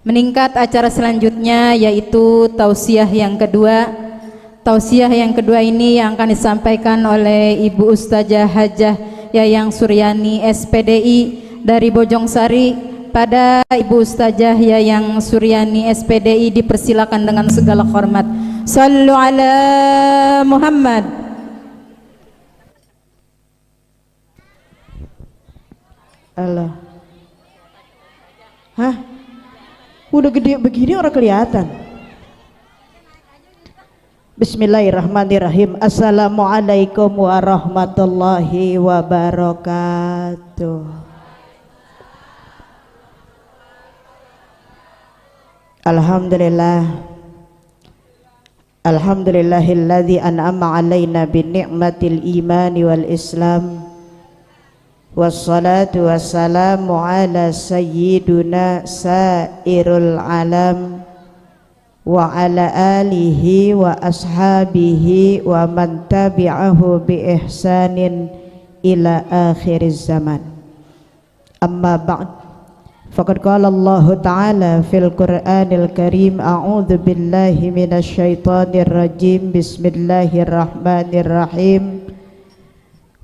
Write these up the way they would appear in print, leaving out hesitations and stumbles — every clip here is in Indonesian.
Meningkat acara selanjutnya yaitu tausiah yang kedua. Tausiah yang kedua ini yang akan disampaikan oleh Ibu Ustazah Hajah Yayang Suryani SPDI dari Bojongsari. Pada Ibu Ustazah Yayang Suryani SPDI dipersilakan dengan segala hormat. Sallu ala Muhammad. Allah. Hah? Udah gede begini orang kelihatan. Bismillahirrahmanirrahim. Assalamualaikum warahmatullahi wabarakatuh. Alhamdulillah. Alhamdulillahilladzi an'ama alaina bin ni'matil imani wal islam. Wassalatu wassalamu ala sayyiduna sairul alam wa ala alihi wa ashabihi wa man tabi'ahu bi ihsanin ila akhiriz zaman. Amma ba'd, faqad qala Allah ta'ala fil Qur'anil Karim, a'udzu billahi minasy syaithanir rajim, bismillahirrahmanirrahim.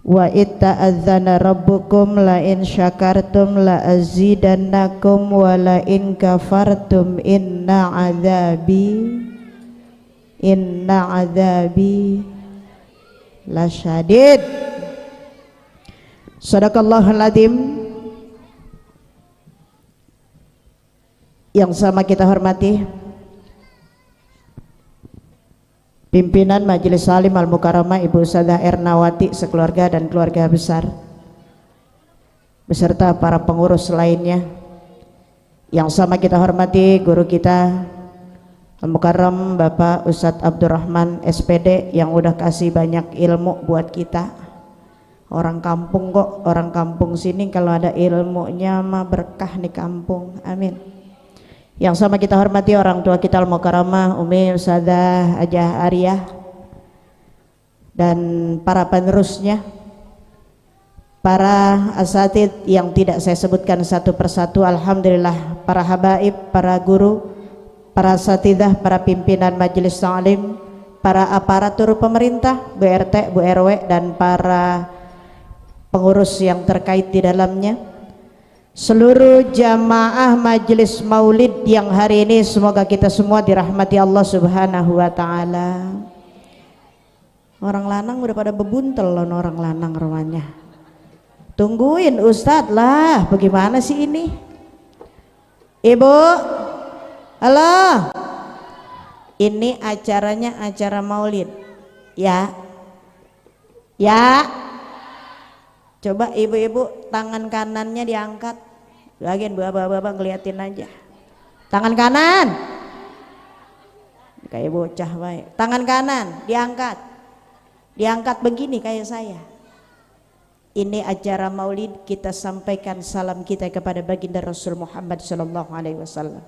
Wa itta'adzana rabbukum la in syakartum la azidannakum wa la in kafartum inna adzabi lasyadid. Shadaqallahul adzim. Yang sama kita hormati pimpinan Majelis Salim Al-Mukarramah Ibu Ustazah Ernawati sekeluarga dan keluarga besar beserta para pengurus lainnya. Yang sama kita hormati guru kita Al-Mukarram Bapak Ustadz Abdurrahman SPD yang udah kasih banyak ilmu buat kita. Orang kampung kok, orang kampung sini kalau ada ilmunya mah berkah nih kampung, amin. Yang sama kita hormati orang tua kita Al-Mukarramah Umi Ustazah Hajah Ariyah dan para penerusnya, para asatid yang tidak saya sebutkan satu persatu. Alhamdulillah, para habaib, para guru, para asatidah, para pimpinan majelis ta'lim, para aparatur pemerintah, Bu RT, Bu RW dan para pengurus yang terkait di dalamnya, seluruh jamaah majelis maulid yang hari ini, semoga kita semua dirahmati Allah subhanahu wa ta'ala. Orang lanang udah pada bebuntel loh, orang lanang rumahnya. Tungguin Ustadz lah, bagaimana sih ini? Ibu, halo, ini acaranya acara maulid ya, ya. Coba ibu-ibu tangan kanannya diangkat. Bagian bapak-bapak ngeliatin aja. Tangan kanan. Kayak bocah baik. Tangan kanan diangkat. Diangkat begini kayak saya. Ini acara maulid, kita sampaikan salam kita kepada baginda Rasul Muhammad sallallahu alaihi wasallam.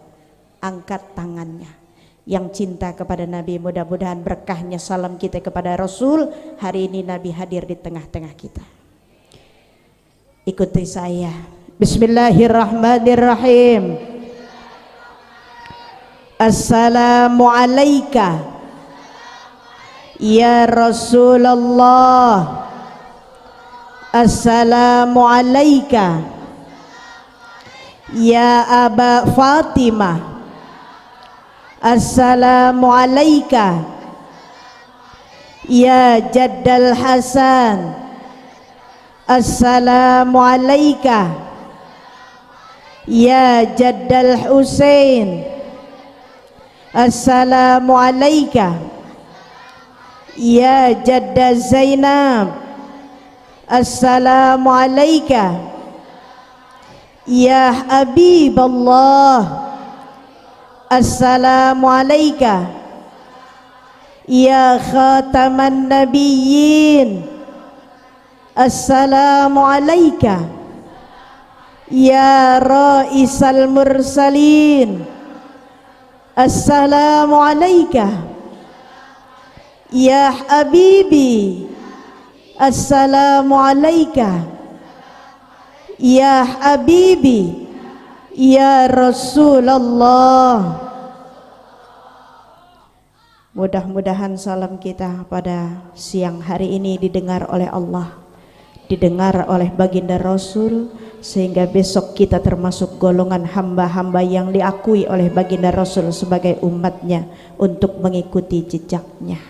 Angkat tangannya. Yang cinta kepada Nabi, mudah-mudahan berkahnya salam kita kepada Rasul. Hari ini Nabi hadir di tengah-tengah kita. Ikuti saya. Bismillahirrahmanirrahim. Assalamu alayka ya Rasulullah. Assalamu alayka ya Aba Fatimah. Assalamu alayka ya Jaddal Hasan. Assalamu alayka ya Jaddal Husain. Assalamu alayka ya Jadda Zainab. Assalamu alayka ya Habiballah. Assalamu alayka ya Khataman Nabiyyin. Assalamu alayka ya Raisal Mursalin. Assalamu alayka ya Habibi. Assalamu alayka ya Habibi ya Rasulullah. Mudah-mudahan salam kita pada siang hari ini didengar oleh Allah, didengar oleh baginda Rasul, sehingga besok kita termasuk golongan hamba-hamba yang diakui oleh baginda Rasul sebagai umatnya untuk mengikuti jejaknya.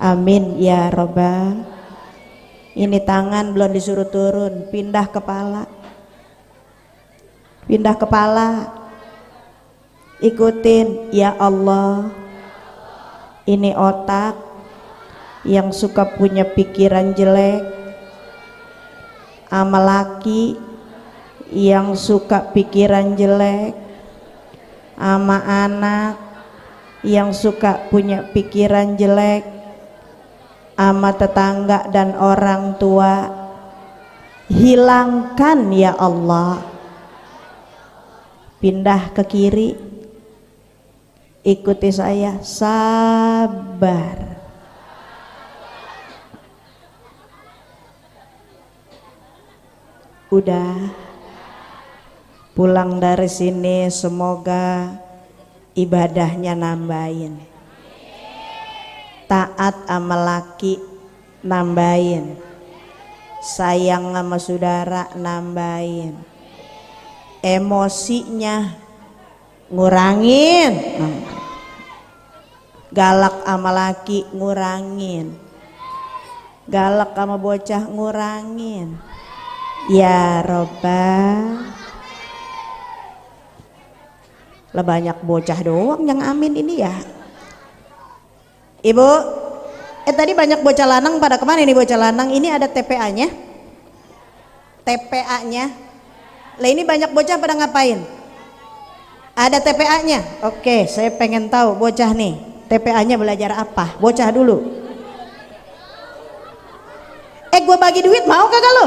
Amin ya robbal. Ini tangan belum disuruh turun, pindah kepala, pindah kepala, ikutin ya Allah. Ini otak yang suka punya pikiran jelek, ama laki yang suka pikiran jelek, ama anak yang suka punya pikiran jelek, ama tetangga dan orang tua. Hilangkan ya Allah. Pindah ke kiri, ikuti saya, sabar. Udah pulang dari sini semoga ibadahnya nambahin, taat sama laki nambahin, sayang sama saudara nambahin, emosinya ngurangin, galak sama laki ngurangin, galak sama bocah ngurangin ya robbal. Lah banyak bocah doang yang amin ini ya ibu. Tadi banyak bocah lanang pada kemana ini bocah lanang? Ini ada TPA nya, TPA nya lah. Ini banyak bocah pada ngapain? Ada TPA nya. Oke, saya pengen tahu bocah nih TPA nya belajar apa? Bocah dulu. Gue bagi duit mau kagak lo?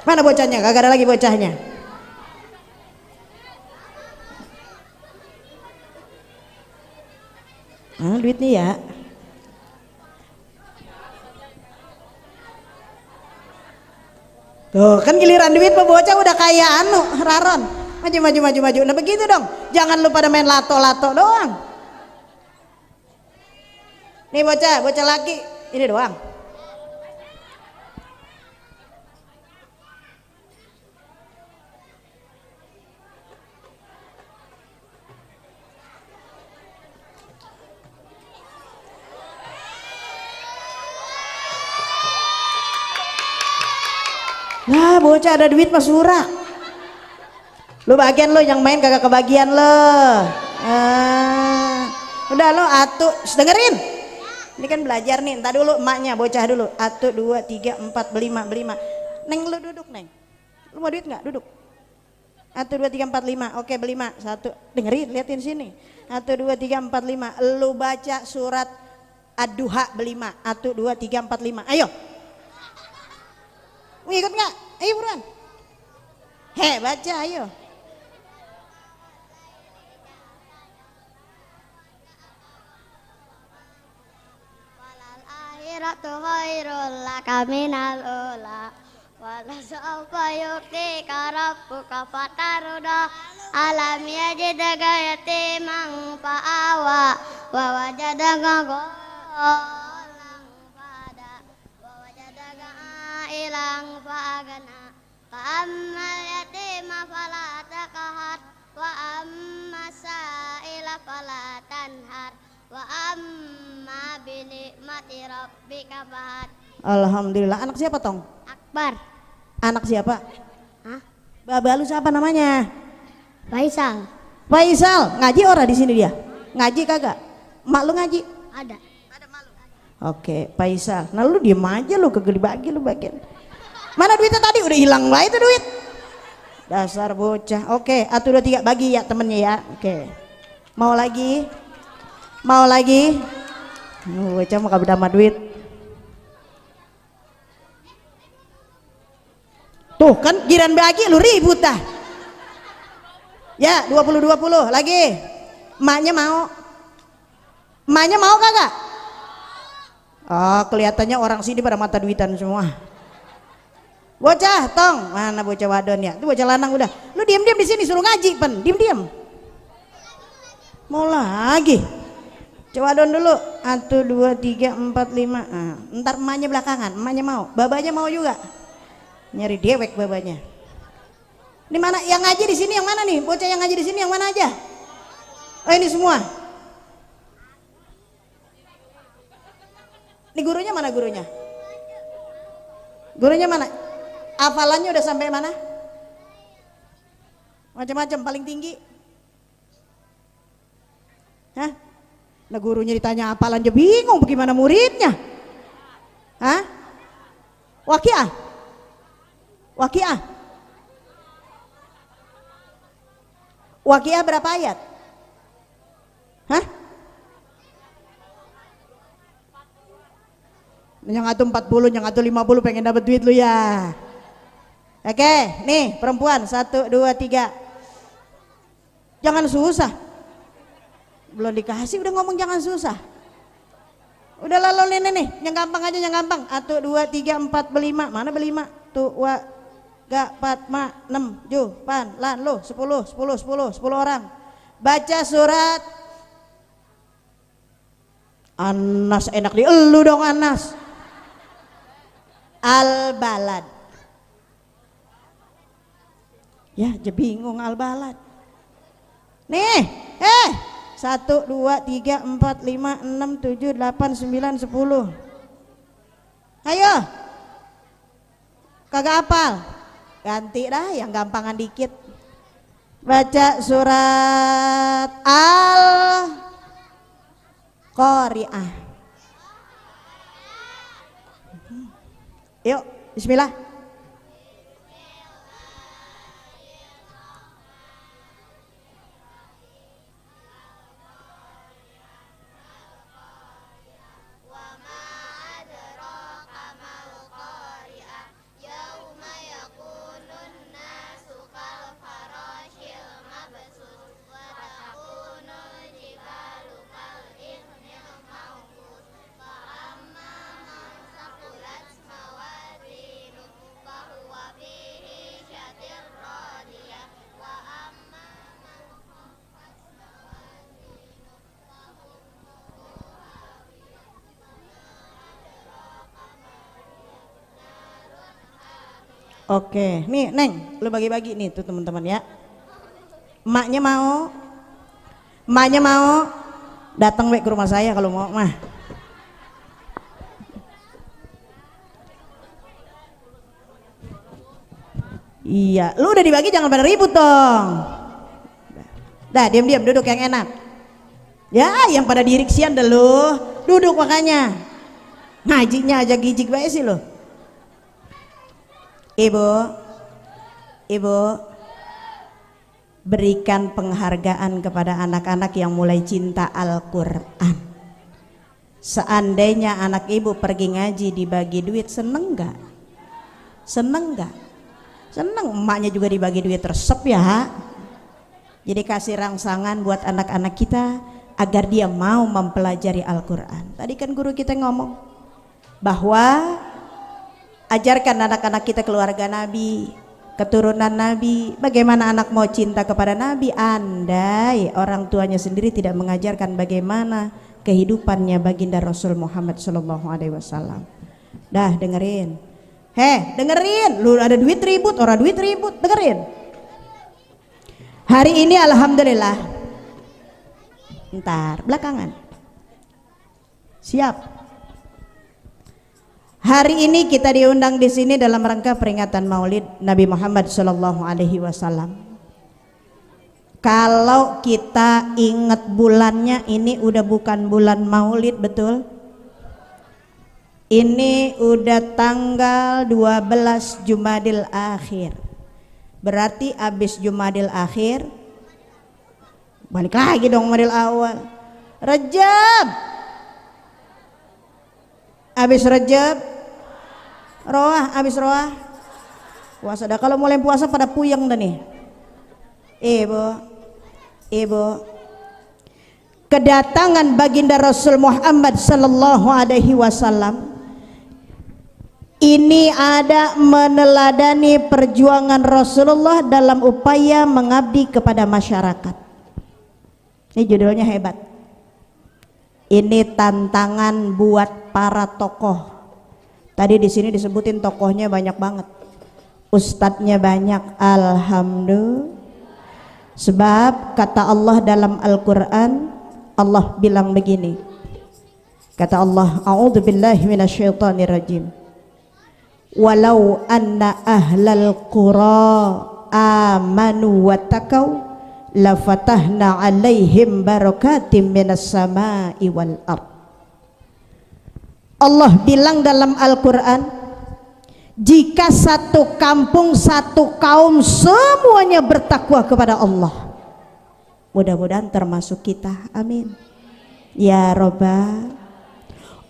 Mana bocahnya? Kagak ada lagi bocahnya. Duit nih ya. Tuh kan giliran duit mah bocah udah kayak raron. Maju. Nah begitu dong. Jangan lu pada main lato-lato doang. Nih bocah laki ini doang. Nah bocah ada duit mas surah. Lu bagian lo yang main kagak kebagian lo. Udah lo atuh dengerin. Ini kan belajar nih. Entar dulu emaknya bocah dulu. 1 2 3 4 berlima. Neng lu duduk neng. Lu mau duit nggak? Duduk. 1 2 3 4 5. Oke berlima. 1. Dengerin liatin sini. 1 2 3 4 5. Lu baca surat Ad-Duha berlima. 1 2 3 4 5. Ayo. Mau ikut nggak? Ayo buruan. Baca ayo. Walal akhiratu khairul laka minal ula wala sawfa yu'tika rabbuka fatarda alam yajidaka yatiman fa'awa wa wajadaka ghalan fahada wa wajadaka ailan fa'agana fa'ammal yatima fala taqhar wa amma sa'ila fala tanhar wa amma bi ni'mati rabbika fahad. Alhamdulillah. Anak siapa tong? Akbar. Anak siapa? Hah? Baba lu siapa namanya? Faisal. Faisal. Ngaji ora di sini dia? Ngaji kagak? Mak lu ngaji? Ada. Oke, Faisal. Nah lu diem aja lu, kagak dibagi lu bagian. Mana duitnya tadi? Udah hilang lah itu duit. Dasar bocah. Oke, 1 2 3 bagi ya temennya ya. Oke. Mau lagi? Mau lagi? Bocah mau kabur sama duit. Tuh kan giran bagi lu ribut dah. Ya 20 lagi. Emaknya mau? Emaknya mau kagak? Oh kelihatannya orang sini pada mata duitan semua. Bocah, tong. Mana bocah wadon ya? Itu bocah lanang udah. Lu diam-diam di sini suruh ngaji, pen. Diam-diam. Mau lagi. Coba wadon dulu. 1 2 3 4 5. Nah, ntar emaknya belakangan. Emaknya mau. Babanya mau juga. Nyari dewek babanya. Ini mana yang ngaji di sini yang mana nih? Bocah yang ngaji di sini yang mana aja? Oh, ini semua. Ini gurunya mana gurunya? Gurunya mana? Hafalannya udah sampai mana? Macam-macam paling tinggi. Hah? Nah gurunya ditanya hafalan aja bingung bagaimana muridnya. Hah? Waqiah? Waqiah? Waqiah berapa ayat? Hah? Yang atu 40, yang atu 50 pengen dapat duit lu ya. Oke, nih perempuan 1 2 3. Jangan susah. Belum dikasih udah ngomong jangan susah. Udah lalu ini nih, yang gampang aja yang gampang. 1 2 3 4 5. Mana berlima? Tuh wa ga 4 ma 6 7 pan lan lu 10 orang. Baca surat Anas, enak di elu dong Anas. Al-Balad. Ya, je bingung Al-Balad. Nih, 1 2 3 4 5 6 7 8 9 10. Ayo. Kagak hafal. Ganti dah yang gampangan dikit. Baca surat Al-Qari'ah. Yuk, bismillah. Oke, nih Neng, lu bagi-bagi nih tuh teman-teman ya. Emaknya mau datang ke rumah saya kalau mau mah. Iya, lu udah dibagi jangan pada ribut dong. Dah, diam-diam duduk yang enak. Ya, yang pada diriksian dah lu, duduk makanya. Ngajinya aja gijik bae sih lu. Ibu, berikan penghargaan kepada anak-anak yang mulai cinta Al-Quran. Seandainya anak ibu pergi ngaji dibagi duit, seneng gak? Seneng gak? Seneng, emaknya juga dibagi duit resep ya. Jadi kasih rangsangan buat anak-anak kita agar dia mau mempelajari Al-Quran. Tadi kan guru kita ngomong bahwa ajarkan anak-anak kita keluarga Nabi, keturunan Nabi. Bagaimana anak mau cinta kepada Nabi andai orang tuanya sendiri tidak mengajarkan bagaimana kehidupannya baginda Rasul Muhammad SAW. Dah dengerin. Dengerin. Lu ada duit ribut, orang duit ribut. Dengerin. Hari ini alhamdulillah. Ntar belakangan. Siap. Hari ini kita diundang di sini dalam rangka peringatan Maulid Nabi Muhammad SAW. Kalau kita ingat bulannya, ini udah bukan bulan Maulid, betul? Ini udah tanggal 12 Jumadil Akhir. Berarti abis Jumadil Akhir balik lagi dong Jumadil Awal. Rajab. Abis Rajab Roah, habis roah puasa dah. Kalau mulai puasa pada puyeng dah nih. Ibu, kedatangan baginda Rasul Muhammad sallallahu alaihi wasallam Ini ada meneladani perjuangan Rasulullah dalam upaya mengabdi kepada masyarakat. Ini judulnya hebat. Ini tantangan buat para tokoh. Tadi di sini disebutin tokohnya banyak banget. Ustadznya banyak, alhamdulillah. Sebab kata Allah dalam Al-Quran, Allah bilang begini. Kata Allah, a'udzubillahi minasyaitonirrajim. Walau anna ahlal qura amanu wattaqau lafatahna alaihim barakatim minas samai wal ard. Allah bilang dalam Al-Quran, jika satu kampung, satu kaum semuanya bertakwa kepada Allah, mudah-mudahan termasuk kita, amin ya Rabbal.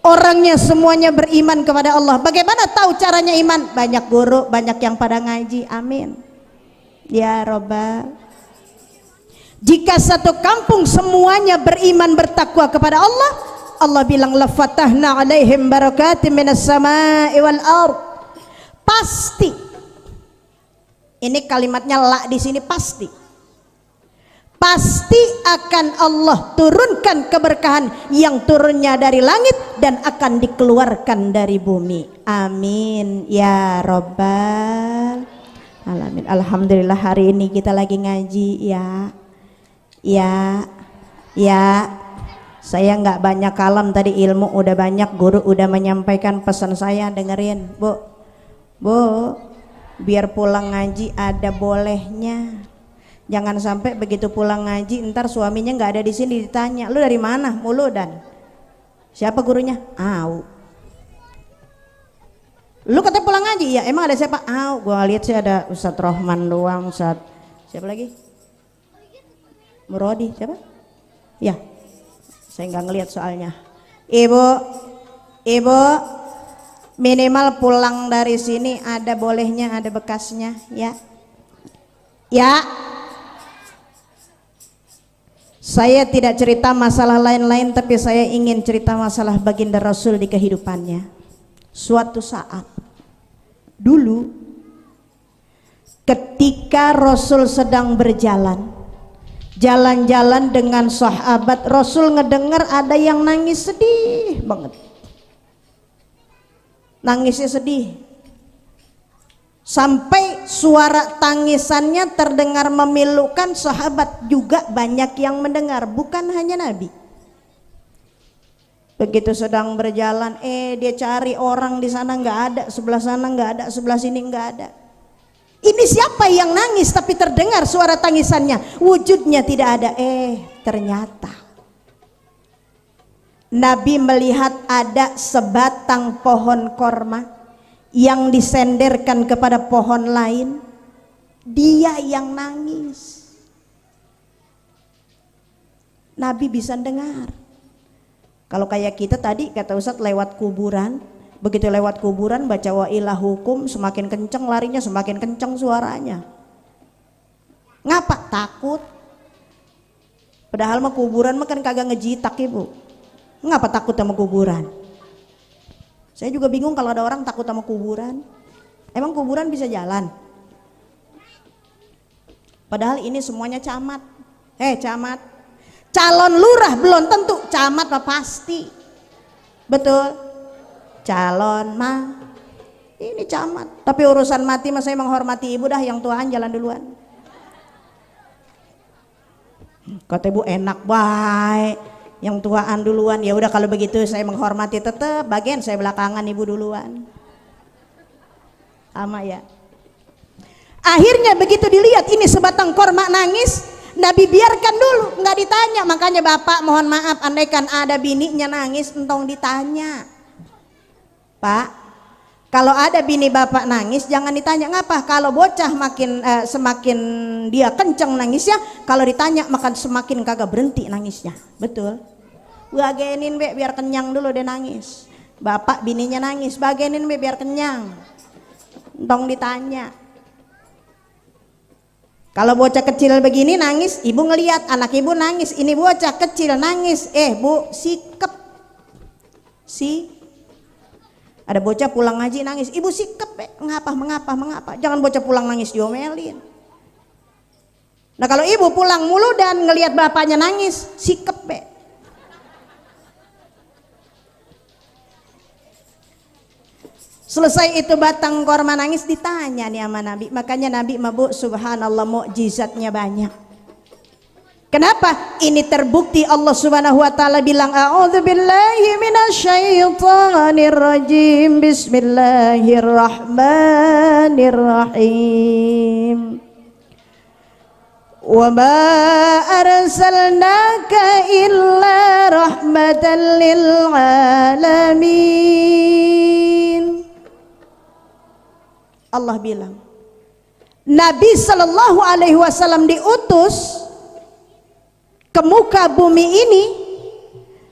Orangnya semuanya beriman kepada Allah. Bagaimana tahu caranya iman? Banyak guru, banyak yang pada ngaji, amin ya Rabbal. Jika satu kampung semuanya beriman bertakwa kepada Allah, Allah bilang lafatahna alaihim barakatim minas samai wal ard. Pasti. Ini kalimatnya la di sini pasti. Pasti akan Allah turunkan keberkahan yang turunnya dari langit dan akan dikeluarkan dari bumi. Amin ya Rabbal alamin. Alhamdulillah hari ini kita lagi ngaji ya. Saya nggak banyak kalam tadi, ilmu udah banyak, guru udah menyampaikan pesan saya, dengerin bu, biar pulang ngaji ada bolehnya. Jangan sampai begitu pulang ngaji ntar suaminya nggak ada di sini ditanya, lu dari mana mulu, dan siapa gurunya? Lu katanya pulang ngaji, ya emang ada siapa? Gua lihat sih ada Ustadz Rohman doang, Ustadz siapa lagi? Murodi siapa? Ya, saya nggak ngelihat soalnya. Ibu minimal pulang dari sini ada bolehnya, ada bekasnya, ya. Saya tidak cerita masalah lain-lain, tapi saya ingin cerita masalah baginda Rasul di kehidupannya. Suatu saat dulu ketika Rasul sedang berjalan, jalan-jalan dengan sahabat, Rasul ngedengar ada yang nangis sedih banget. Nangisnya sedih. Sampai suara tangisannya terdengar memilukan, sahabat juga banyak yang mendengar, bukan hanya Nabi. Begitu sedang berjalan, dia cari orang di sana nggak ada, sebelah sana nggak ada, sebelah sini nggak ada. Ini siapa yang nangis tapi terdengar suara tangisannya, wujudnya tidak ada. Ternyata Nabi melihat ada sebatang pohon korma yang disenderkan kepada pohon lain, dia yang nangis. Nabi bisa dengar. Kalau kayak kita tadi kata Ustadz lewat kuburan, begitu lewat kuburan baca wa ilah hukum, semakin kenceng larinya, semakin kenceng suaranya. Ngapa? Takut. Padahal mah kuburan mah kan kagak ngejitak ibu. Ngapa takut sama kuburan? Saya juga bingung kalau ada orang takut sama kuburan. Emang kuburan bisa jalan? Padahal ini semuanya camat. Camat, calon lurah belum tentu, camat mah pasti. Betul? Calon mah ini camat. Tapi urusan mati mah saya menghormati ibu dah, yang tuaan jalan duluan. Kata ibu enak baik, yang tuaan duluan. Ya udah kalau begitu saya menghormati, tetap bagian saya belakangan, ibu duluan. Sama ya. Akhirnya begitu dilihat ini sebatang korma nangis, Nabi biarkan dulu, nggak ditanya. Makanya bapak mohon maaf, andaikan ada bininya nangis entong ditanya. Pak, kalau ada bini bapak nangis jangan ditanya ngapa. Kalau bocah semakin dia kenceng nangisnya, kalau ditanya makan semakin kagak berhenti nangisnya. Betul? Bagenin be biar kenyang dulu dia nangis. Bapak bininya nangis, bagenin be biar kenyang. Entong ditanya. Kalau bocah kecil begini nangis, ibu ngelihat anak ibu nangis, ini bocah kecil nangis, bu sikep. Ada bocah pulang ngaji nangis, ibu sikap mengapa, jangan bocah pulang nangis diomelin. Nah kalau ibu pulang mulu dan ngelihat bapaknya nangis, sikap Selesai itu batang korma nangis, ditanya nih sama Nabi. Makanya Nabi mabuk, subhanallah, mukjizatnya banyak. Kenapa? Ini terbukti Allah Subhanahu wa taala bilang a'udzubillahi minasyaitonir rajim. Bismillahirrahmanirrahim. Wa ma arsalnaka illa rahmatan lil alamin. Allah bilang, Nabi sallallahu alaihi wasallam diutus ke muka bumi ini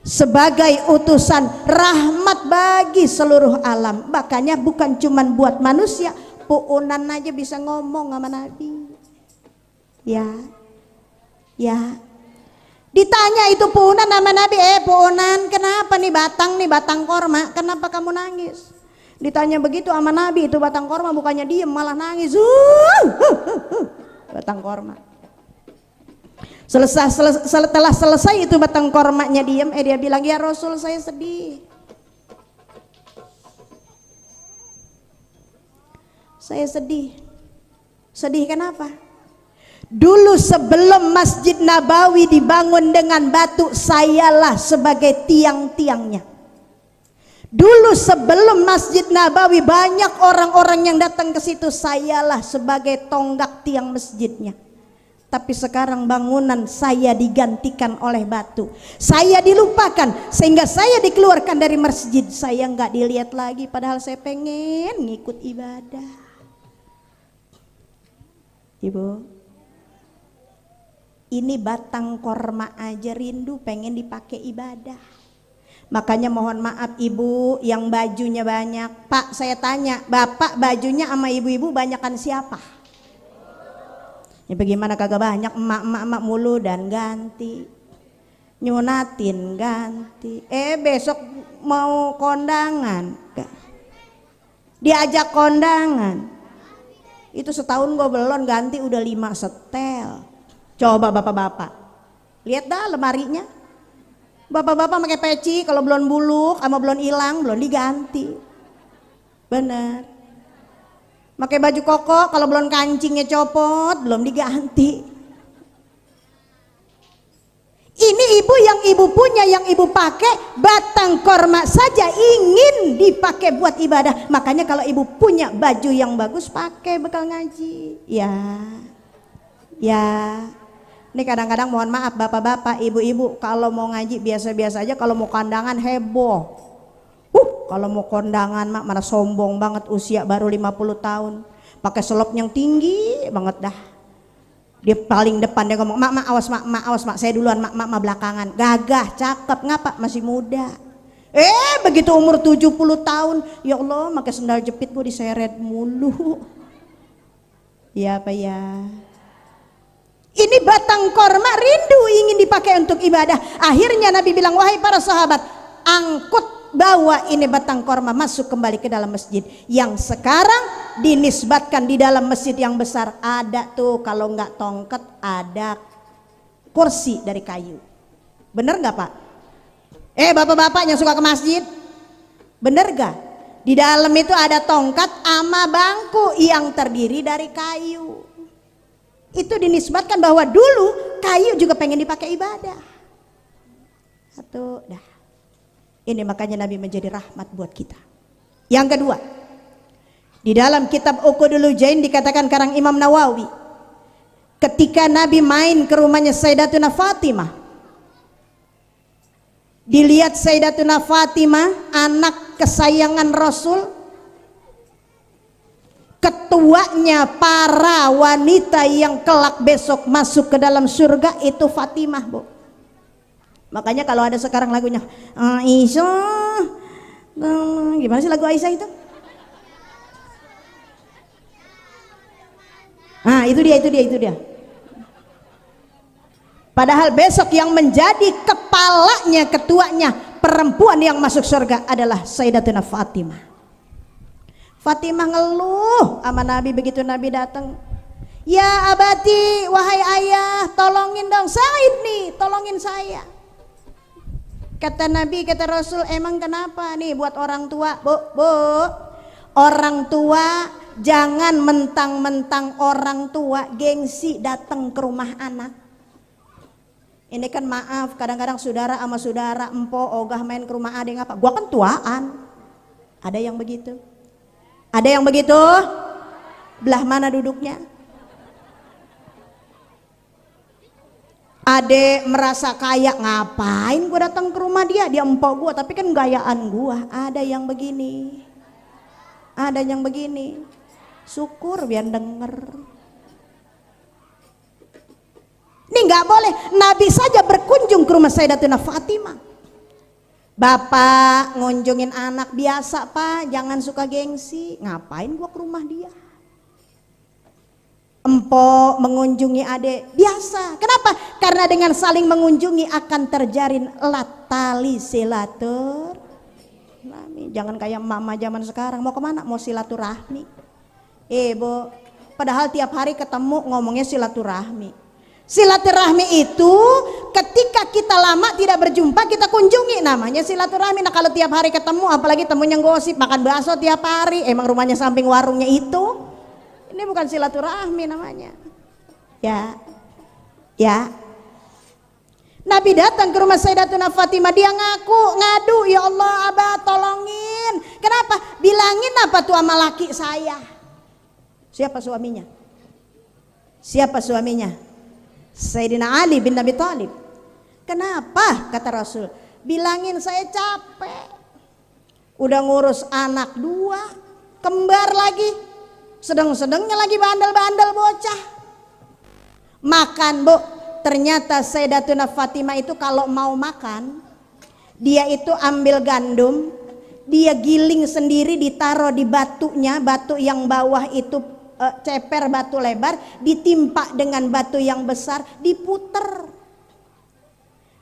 sebagai utusan rahmat bagi seluruh alam. Makanya bukan cuman buat manusia, puunan aja bisa ngomong sama Nabi. Ya. Ditanya itu puunan sama Nabi, puunan, kenapa nih batang korma, kenapa kamu nangis? Ditanya begitu sama Nabi, itu batang korma bukannya diem malah nangis. Batang korma. Setelah selesai itu batang kormanya diem, dia bilang, ya Rasul, saya sedih. Saya sedih. Sedih kenapa? Dulu sebelum Masjid Nabawi dibangun dengan batu, sayalah sebagai tiang-tiangnya. Dulu sebelum Masjid Nabawi banyak orang-orang yang datang ke situ, sayalah sebagai tonggak tiang masjidnya. Tapi sekarang bangunan saya digantikan oleh batu. Saya dilupakan sehingga saya dikeluarkan dari masjid. Saya nggak dilihat lagi padahal saya pengen ngikut ibadah. Ibu, ini batang korma aja rindu pengen dipakai ibadah. Makanya mohon maaf ibu yang bajunya banyak. Pak, saya tanya, bapak bajunya sama ibu-ibu banyakan siapa? Ya bagaimana kagak banyak, emak mulu dan ganti, nyunatin ganti. Besok mau kondangan, diajak kondangan, itu setahun gue belum ganti udah 5 setel. Coba bapak-bapak lihat dah lemarinya, bapak-bapak pakai peci kalau belum buluk sama belum hilang belum diganti. Bener. Pakai baju koko kalau belum kancingnya copot belum diganti. Ini ibu yang ibu punya, yang ibu pakai batang korma saja ingin dipakai buat ibadah. Makanya kalau ibu punya baju yang bagus pakai bekal ngaji. Ya. Ini kadang-kadang mohon maaf bapak-bapak, ibu-ibu kalau mau ngaji biasa-biasa aja, kalau mau kondangan heboh. Kalau mau kondangan mak mana sombong banget, usia baru 50 tahun, pakai selop yang tinggi banget dah. Dia paling depan, dia ngomong, mak awas mak, saya duluan mak belakangan. Gagah, cakep, ngapa masih muda. Begitu umur 70 tahun, ya Allah pakai sendal jepit gue diseret mulu. Ya apa ya? Ini batang korma rindu ingin dipakai untuk ibadah. Akhirnya Nabi bilang, wahai para sahabat, angkut bawa ini batang korma masuk kembali ke dalam masjid. Yang sekarang dinisbatkan di dalam masjid yang besar ada tuh, kalau nggak tongkat ada kursi dari kayu. Bener nggak Pak? Bapak-bapak yang suka ke masjid, bener gak? Di dalam itu ada tongkat ama bangku yang terdiri dari kayu. Itu dinisbatkan bahwa dulu kayu juga pengen dipakai ibadah. Satu dah. Ini makanya Nabi menjadi rahmat buat kita. Yang kedua, di dalam kitab Uqudul Jain dikatakan karang Imam Nawawi, ketika Nabi main ke rumahnya Sayyidatuna Fatimah, dilihat Sayyidatuna Fatimah, anak kesayangan Rasul, ketuanya para wanita yang kelak besok masuk ke dalam surga itu Fatimah, Bu. Makanya kalau ada sekarang lagunya Aisyah, gimana sih lagu Aisyah itu? Nah itu dia. Padahal besok yang menjadi kepalanya, ketuanya, perempuan yang masuk surga adalah Sayyidatuna Fatimah. Fatimah ngeluh sama Nabi. Begitu Nabi datang, ya abati, wahai ayah, tolongin dong Said nih, tolongin saya. Kata Nabi, kata Rasul, emang kenapa nih buat orang tua? Bu, orang tua jangan mentang-mentang orang tua gengsi datang ke rumah anak. Ini kan maaf, kadang-kadang saudara sama saudara empo ogah main ke rumah adek apa? Gua kan tuaan. Ada yang begitu? Ada yang begitu? Belah mana duduknya? Ade merasa kaya, ngapain gue datang ke rumah dia empok gue, tapi kan gayaan gue. Ada yang begini, ada yang begini. Syukur biar denger. Ini nggak boleh. Nabi saja berkunjung ke rumah Sayyidatuna Fatimah. Bapak ngunjungin anak biasa pak, jangan suka gengsi. Ngapain gue ke rumah dia? Empok mengunjungi adik biasa. Kenapa? Karena dengan saling mengunjungi akan terjalin tali silaturahmi. Jangan kayak mama zaman sekarang, mau kemana? Mau silaturahmi. Bu, padahal tiap hari ketemu ngomongnya silaturahmi. Silaturahmi itu ketika kita lama tidak berjumpa kita kunjungi, namanya silaturahmi. Nah kalau tiap hari ketemu, apalagi temunya gosip, makan bakso tiap hari, emang rumahnya samping warungnya itu, ini bukan silaturahmi namanya. Ya. Nabi datang ke rumah Sayyidatuna Fatimah, dia ngadu, ya Allah abah tolongin. Kenapa? Bilangin apa tuh sama laki saya. Siapa suaminya? Siapa suaminya? Sayyidina Ali bin Abi Thalib. Kenapa? Kata Rasul, bilangin saya capek. Udah ngurus anak 2, kembar lagi. Sedang-sedangnya lagi bandel-bandel bocah. Makan bu, ternyata Sayyidatuna Fatimah itu kalau mau makan, dia itu ambil gandum, dia giling sendiri, ditaruh di batunya, batu yang bawah itu ceper batu lebar, ditimpa dengan batu yang besar, diputer.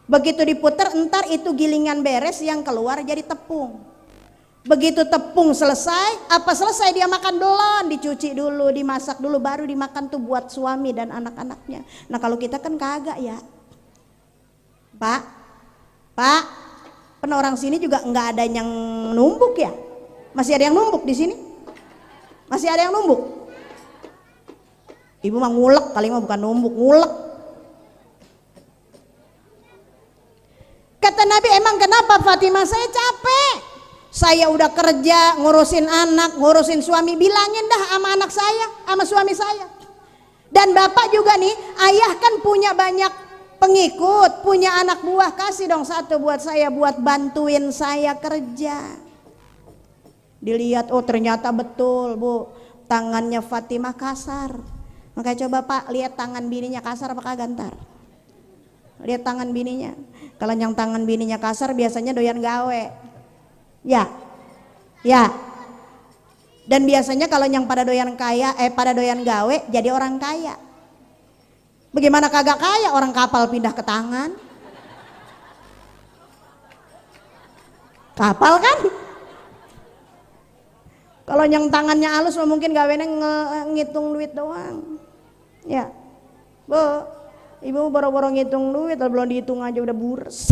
Begitu diputer, entar itu gilingan beres, yang keluar jadi tepung. Begitu tepung selesai, apa selesai dia makan belum, dicuci dulu, dimasak dulu, baru dimakan tuh buat suami dan anak-anaknya. Nah kalau kita kan kagak ya, Pak, kan orang sini juga nggak ada yang numbuk ya? Masih ada yang numbuk di sini? Masih ada yang numbuk? Ibu mah ngulek, kali mah bukan numbuk, ngulek. Kata Nabi, emang kenapa Fatimah? Saya capek. Saya udah kerja, ngurusin anak, ngurusin suami. Bilangin dah sama anak saya, sama suami saya. Dan bapak juga nih, ayah kan punya banyak pengikut, punya anak buah. Kasih dong satu buat saya, buat bantuin saya kerja. Dilihat, oh ternyata betul bu, tangannya Fatimah kasar. Makanya coba pak, lihat tangan bininya kasar apa kagak ntar. Lihat tangan bininya. Kalau yang tangan bininya kasar biasanya doyan gawe. Ya. Dan biasanya kalau yang pada doyan gawe jadi orang kaya. Bagaimana kagak kaya, orang kapal pindah ke tangan. Kapal kan? Kalau yang tangannya halus mungkin gawenya ngitung duit doang. Ya. Bu, ibu boro-boro ngitung duit, belum dihitung aja udah bures.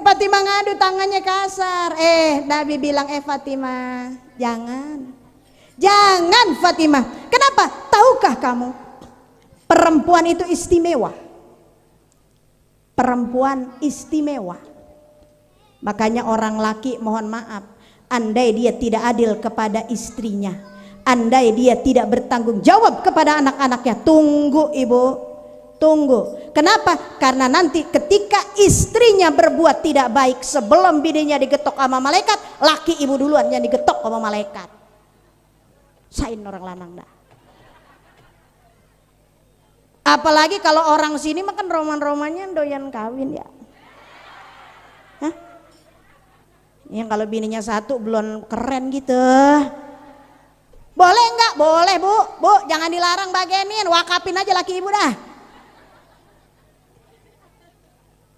Fatimah ngadu, tangannya kasar. Nabi bilang, Fatimah, jangan Fatimah. Kenapa? Tahukah kamu, perempuan itu istimewa. Perempuan istimewa. Makanya orang laki, mohon maaf, andai dia tidak adil kepada istrinya, andai dia tidak bertanggung jawab kepada anak-anaknya, tunggu ibu, tunggu. Kenapa? Karena nanti ketika istrinya berbuat tidak baik, sebelum bininya digetok sama malaikat, laki ibu duluan yang digetok sama malaikat. Sain orang lanang dah. Apalagi kalau orang sini makan roman-romannya doyan kawin ya. Hah? Yang kalau bininya satu belum keren gitu. Boleh enggak? Boleh bu, jangan dilarang bagenin, wakapin aja laki ibu dah.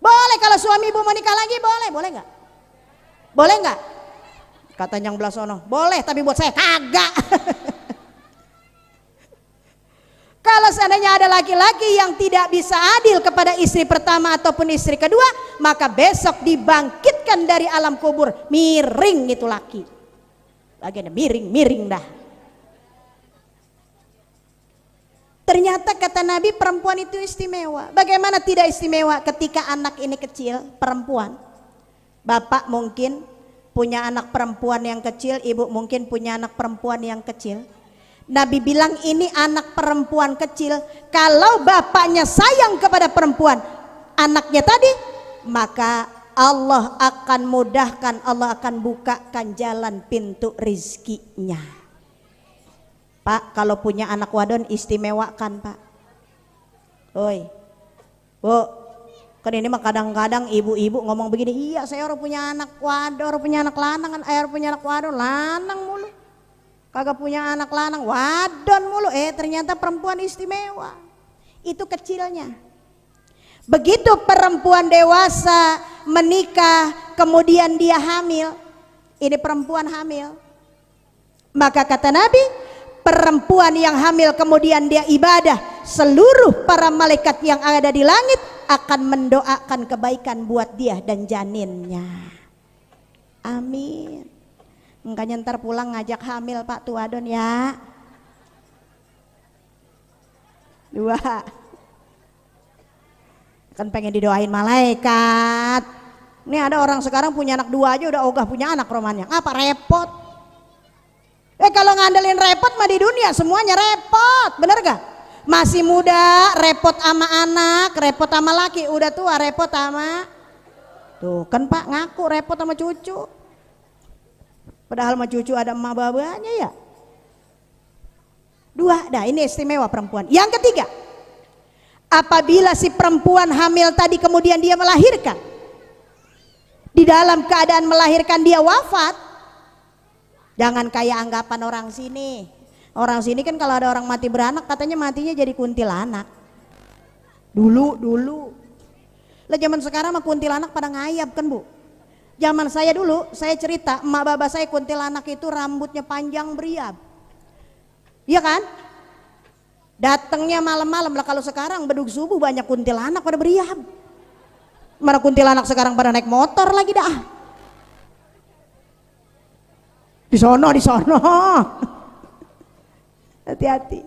Boleh kalau suami ibu mau nikah lagi, boleh enggak? Boleh nggak? Kata yang belah sono, boleh tapi buat saya kagak. Kalau seandainya ada laki-laki yang tidak bisa adil kepada istri pertama ataupun istri kedua, maka besok dibangkitkan dari alam kubur miring itu laki. Bagiannya miring dah. Ternyata kata Nabi perempuan itu istimewa. Bagaimana tidak istimewa ketika anak ini kecil, perempuan. Bapak mungkin punya anak perempuan yang kecil, ibu mungkin punya anak perempuan yang kecil. Nabi bilang ini anak perempuan kecil, kalau bapaknya sayang kepada perempuan anaknya tadi, maka Allah akan mudahkan, Allah akan bukakan jalan pintu rizkinya. Pak, kalau punya anak wadon istimewakan Pak. Oi, Bu, kan ini mah kadang-kadang ibu-ibu ngomong begini, iya saya orang punya anak wadon, orang punya anak lanang, orang punya anak wadon, lanang mulu. Kagak punya anak lanang, wadon mulu. Ternyata perempuan istimewa. Itu kecilnya. Begitu perempuan dewasa menikah, kemudian dia hamil. Ini perempuan hamil. Maka kata Nabi, perempuan yang hamil kemudian dia ibadah, seluruh para malaikat yang ada di langit akan mendoakan kebaikan buat dia dan janinnya. Amin. Makanya ntar pulang ngajak hamil Pak tuh wadon ya. 2. Kan pengen didoain malaikat. Ini ada orang sekarang punya anak 2 aja udah ogah punya anak romannya. Apa repot? Kalau ngandelin repot mah di dunia semuanya repot, bener gak? Masih muda repot sama anak, repot sama laki, udah tua repot sama tuh kan Pak ngaku repot sama cucu. Padahal mah cucu ada emak babanya ya. 2, dah ini istimewa perempuan. Yang ketiga, apabila si perempuan hamil tadi kemudian dia melahirkan, di dalam keadaan melahirkan dia wafat, jangan kayak anggapan orang sini. Orang sini kan kalau ada orang mati beranak katanya matinya jadi kuntilanak. Dulu. Lah zaman sekarang mah kuntilanak pada ngayap kan Bu. Zaman saya dulu, saya cerita, emak baba saya kuntilanak itu rambutnya panjang beriab. Iya kan? Datangnya malam-malam lah. Kalau sekarang bedug subuh banyak kuntilanak pada beriab. Mana kuntilanak sekarang pada naik motor lagi dah. Di sono. Hati-hati.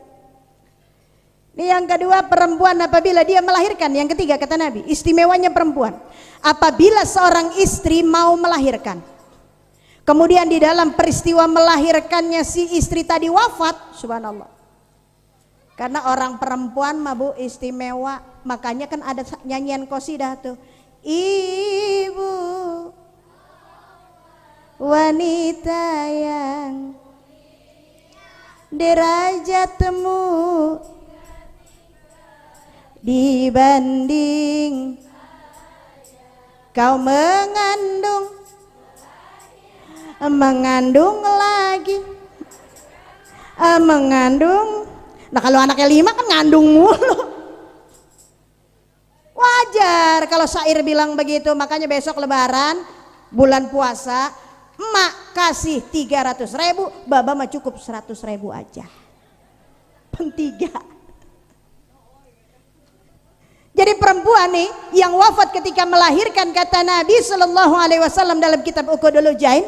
Ini yang kedua, perempuan apabila dia melahirkan. Yang ketiga kata Nabi, istimewanya perempuan. Apabila seorang istri mau melahirkan, kemudian di dalam peristiwa melahirkannya si istri tadi wafat, subhanallah. Karena orang perempuan mah Bu istimewa, makanya kan ada nyanyian qasidah tuh. Ibu wanita yang derajatmu dibanding kau mengandung lagi mengandung. Nah kalau anaknya 5 kan ngandung mulu. Wajar kalau syair bilang begitu. Makanya besok lebaran bulan puasa emak kasih 300.000, baba mah cukup 100.000 aja. Pentiga. Jadi perempuan nih yang wafat ketika melahirkan, kata Nabi Shallallahu Alaihi Wasallam dalam kitab Uqudul Jain,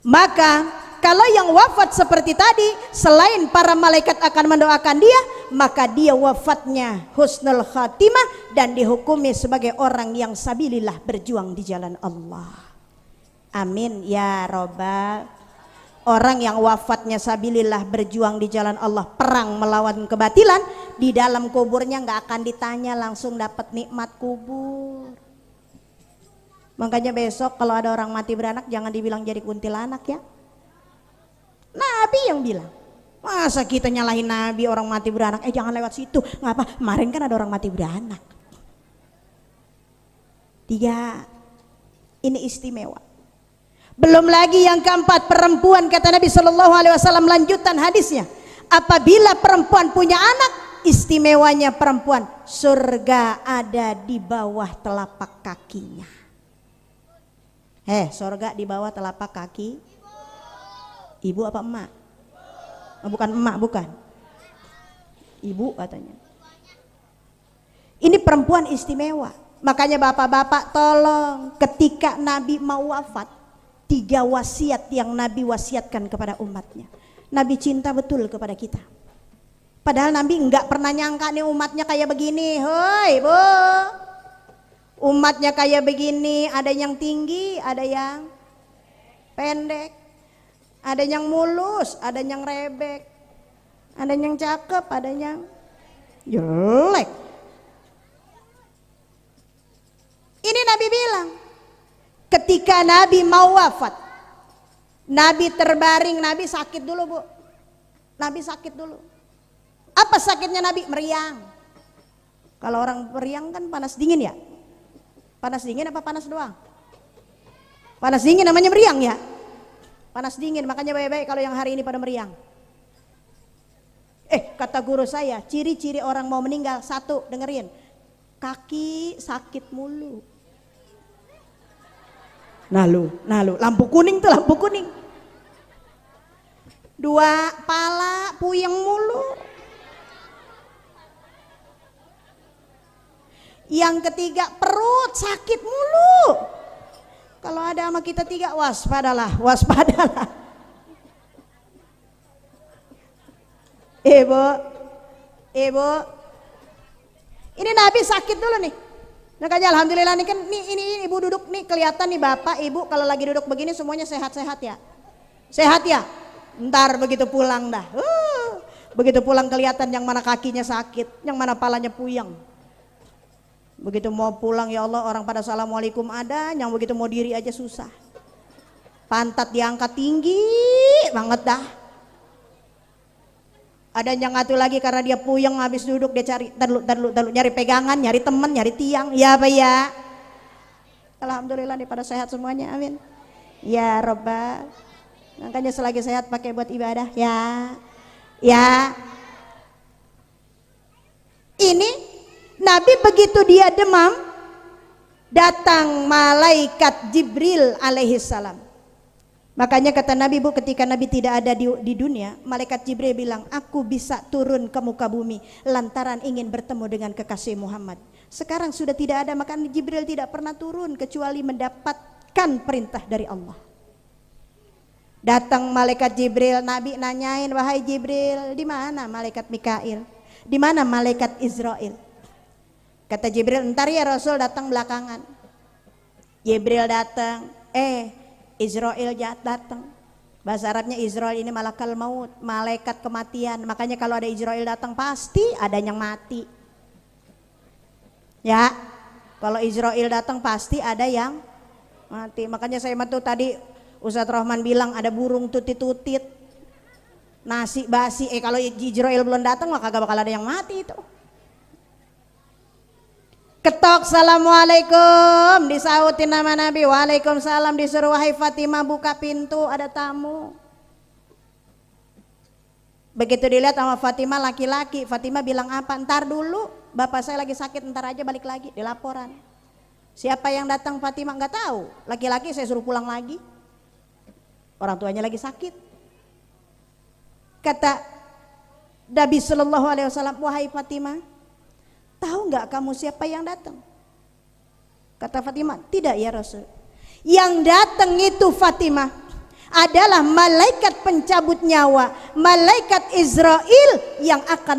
maka kalau yang wafat seperti tadi, selain para malaikat akan mendoakan dia, maka dia wafatnya husnul khatimah dan dihukumi sebagai orang yang sabilillah, berjuang di jalan Allah. Amin ya robbal. Orang yang wafatnya sabilillah, berjuang di jalan Allah, perang melawan kebatilan, di dalam kuburnya nggak akan ditanya, langsung dapat nikmat kubur. Makanya besok kalau ada orang mati beranak jangan dibilang jadi kuntilanak ya. Nabi yang bilang. Masa kita nyalahin Nabi orang mati beranak, jangan lewat situ. Ngapa? Kemarin kan ada orang mati beranak. 3, ini istimewa. Belum lagi yang keempat, perempuan, kata Nabi Shallallahu Alaihi Wasallam lanjutan hadisnya, apabila perempuan punya anak, istimewanya perempuan, surga ada di bawah telapak kakinya. Sorga di bawah telapak kaki ibu apa emak? Oh, bukan emak, bukan. Ibu katanya. Ini perempuan istimewa. Makanya bapak-bapak tolong, ketika Nabi mau wafat, 3 wasiat yang Nabi wasiatkan kepada umatnya. Nabi cinta betul kepada kita. Padahal Nabi enggak pernah nyangka nih umatnya kayak begini. Hoi bu, umatnya kayak begini, ada yang tinggi, ada yang pendek, ada yang mulus, ada yang rebek, ada yang cakep, ada yang jelek. Ini Nabi bilang, ketika Nabi mau wafat, Nabi terbaring, Nabi sakit dulu bu, Nabi sakit dulu. Apa sakitnya Nabi? Meriang. Kalau orang meriang kan panas dingin ya? Panas dingin apa panas doang? Panas dingin namanya meriang ya? Panas dingin, makanya baik-baik kalau yang hari ini pada meriang. Kata guru saya, ciri-ciri orang mau meninggal, 1, dengerin, kaki sakit mulu. Nah lu, lampu kuning tuh, lampu kuning. 2, pala puyeng mulu. Yang ketiga, perut sakit mulu. Kalau ada sama kita 3, waspadalah. Ibu, ini Nabi sakit dulu nih. Makanya alhamdulillah nih kan, ini ibu duduk nih, kelihatan nih bapak ibu kalau lagi duduk begini semuanya sehat-sehat ya. Sehat ya. Ntar begitu pulang dah. Begitu pulang kelihatan yang mana kakinya sakit, yang mana palanya puyeng. Begitu mau pulang ya Allah, orang pada assalamualaikum ada, yang begitu mau diri aja susah. Pantat diangkat tinggi banget dah. Ada yang ngatu lagi karena dia puyeng habis duduk, dia cari taruh nyari pegangan, nyari temen, nyari tiang. Ya Pak ya. Alhamdulillah nih pada sehat semuanya, amin. Ya Rabbal. Makanya selagi sehat pakai buat ibadah ya. Ini Nabi begitu dia demam, datang malaikat Jibril alaihi salam. Makanya kata Nabi bu, ketika Nabi tidak ada di dunia, malaikat Jibril bilang, aku bisa turun ke muka bumi lantaran ingin bertemu dengan kekasih Muhammad. Sekarang sudah tidak ada, maka Jibril tidak pernah turun kecuali mendapatkan perintah dari Allah. Datang malaikat Jibril, Nabi nanyain, wahai Jibril, di mana malaikat Mikail? Di mana malaikat Israel? Kata Jibril, entar ya Rasul datang belakangan. Jibril datang, Israel datang. Bahasa Arabnya Israel ini malakal maut, malaikat kematian. Makanya kalau ada Israel datang pasti ada yang mati. Ya, kalau Israel datang pasti ada yang mati. Makanya saya tuh tadi Ustadz Rohman bilang ada burung tutit-tutit, nasi basi. Kalau Israel belum datang maka kagak bakal ada yang mati itu. Ketok, assalamualaikum, disautin nama Nabi, waalaikumsalam, disuruh wahai Fatimah buka pintu, ada tamu. Begitu dilihat sama Fatimah laki-laki, Fatimah bilang apa? Ntar dulu, bapak saya lagi sakit, ntar aja balik lagi, di laporan. Siapa yang datang Fatimah nggak tahu, laki-laki saya suruh pulang lagi, orang tuanya lagi sakit. Kata Nabi Sallallahu Alaihi Wasallam, wahai Fatimah, tahu nggak kamu siapa yang datang? Kata Fatimah, tidak ya Rasul. Yang datang itu Fatimah adalah malaikat pencabut nyawa, malaikat Israel yang akan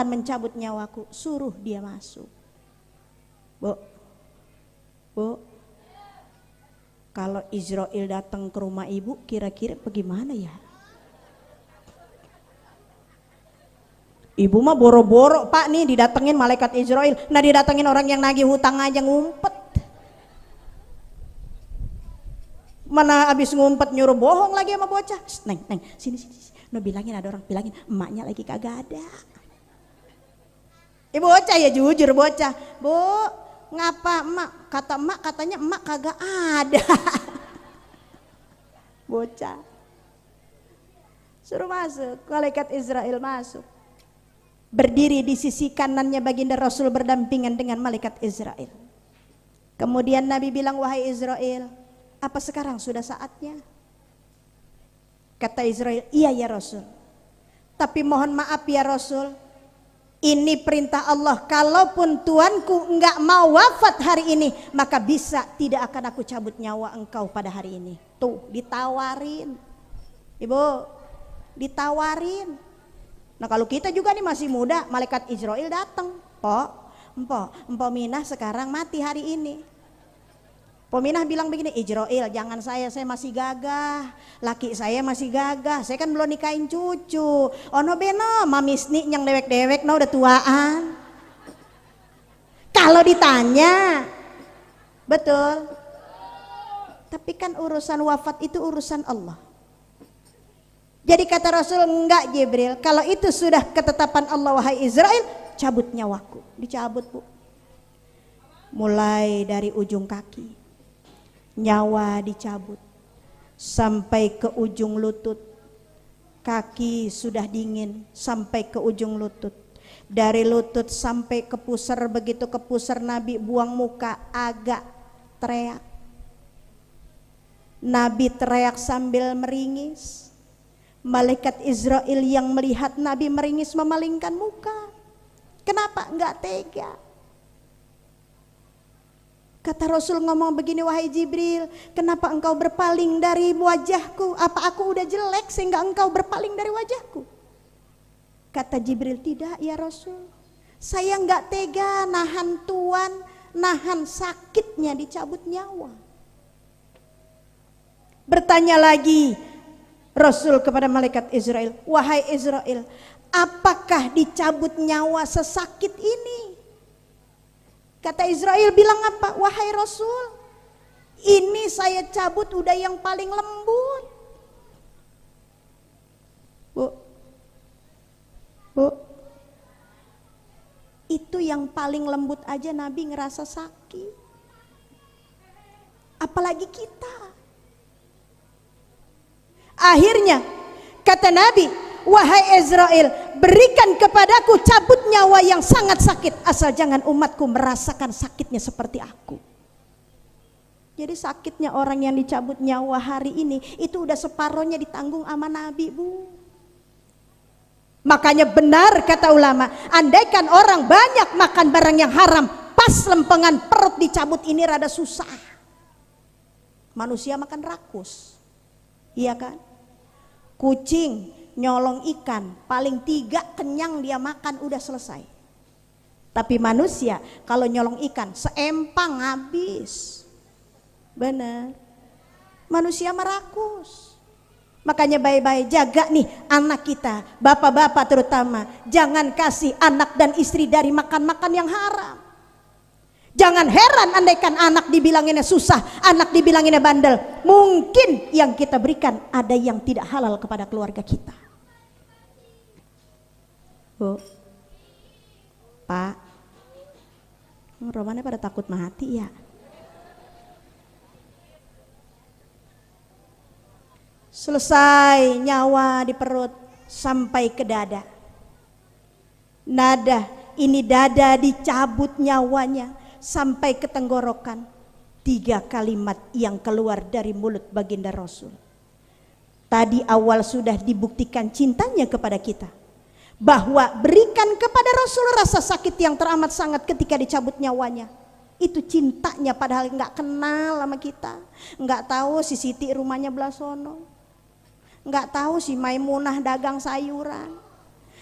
mencabut nyawaku. Suruh dia masuk. Bu, kalau Israel datang ke rumah ibu, kira-kira bagaimana ya? Ibu mah boro-boro pak nih didatengin malaikat Israel. Nah didatengin orang yang nagih hutang aja ngumpet. Mana abis ngumpet nyuruh bohong lagi sama bocah. Neng, sini. No bilangin, ada orang bilangin emaknya lagi kagak ada. Bocah ya jujur bocah. Bu, ngapa emak? Kata emak, katanya emak kagak ada. Bocah. Suruh masuk, malaikat Israel masuk. Berdiri di sisi kanannya baginda Rasul berdampingan dengan malaikat Israel. Kemudian Nabi bilang, wahai Israel, apa sekarang sudah saatnya? Kata Israel, iya ya Rasul. Tapi mohon maaf ya Rasul, ini perintah Allah. Kalaupun tuanku enggak mau wafat hari ini, maka bisa tidak akan aku cabut nyawa engkau pada hari ini. Tuh, ditawarin. Ibu, ditawarin. Nah kalau kita juga nih masih muda, malaikat Israel datang. Empok Minah sekarang mati hari ini. Pominah bilang begini, Ijroil jangan saya masih gagah, laki saya masih gagah, saya kan belum nikahin cucu. Ono beno mamisni yang dewek-dewek no udah tuaan. Kalau ditanya, betul. Tapi kan urusan wafat itu urusan Allah. Jadi kata Rasul, enggak Jibril, kalau itu sudah ketetapan Allah wahai Israel, cabut nyawaku. Dicabut bu. Mulai dari ujung kaki. Nyawa dicabut sampai ke ujung lutut, kaki sudah dingin sampai ke ujung lutut, dari lutut sampai ke pusar. Begitu ke pusar Nabi buang muka, agak teriak. Nabi teriak sambil meringis. Malaikat Israel yang melihat Nabi meringis memalingkan muka. Kenapa? Enggak tega. Kata Rasul ngomong begini, wahai Jibril, kenapa engkau berpaling dari wajahku? Apa aku udah jelek sehingga engkau berpaling dari wajahku? Kata Jibril, tidak ya Rasul. Saya enggak tega nahan tuan, nahan sakitnya dicabut nyawa. Bertanya lagi Rasul kepada malaikat Israel, wahai Israel, apakah dicabut nyawa sesakit ini? Kata Israel bilang apa? Wahai Rasul, ini saya cabut udah yang paling lembut. Bu, itu yang paling lembut aja Nabi ngerasa sakit. Apalagi kita. Akhirnya kata Nabi, wahai Israel, berikan kepadaku cabut nyawa yang sangat sakit, asal jangan umatku merasakan sakitnya seperti aku. Jadi sakitnya orang yang dicabut nyawa hari ini itu udah separohnya ditanggung sama Nabi bu. Makanya benar kata ulama, andaikan orang banyak makan barang yang haram, pas lempengan perut dicabut ini rada susah. Manusia makan rakus, iya kan? Kucing nyolong ikan, paling 3 kenyang dia makan udah selesai. Tapi manusia kalau nyolong ikan seempang habis. Benar. Manusia merakus. Makanya baik-baik jaga nih anak kita, bapak-bapak terutama, jangan kasih anak dan istri dari makan-makan yang haram. Jangan heran andaikan anak dibilanginnya susah, anak dibilanginnya bandel. Mungkin yang kita berikan ada yang tidak halal kepada keluarga kita. Bu, Pak, romannya pada takut mati ya. Selesai nyawa di perut sampai ke dada. Nada, ini dada dicabut nyawanya sampai ke tenggorokan. 3 kalimat yang keluar dari mulut baginda Rasul. Tadi awal sudah dibuktikan cintanya kepada kita, bahwa berikan kepada Rasul rasa sakit yang teramat sangat ketika dicabut nyawanya. Itu cintanya, padahal nggak kenal sama kita, nggak tahu si Siti rumahnya belah sono, nggak tahu si Maimunah dagang sayuran,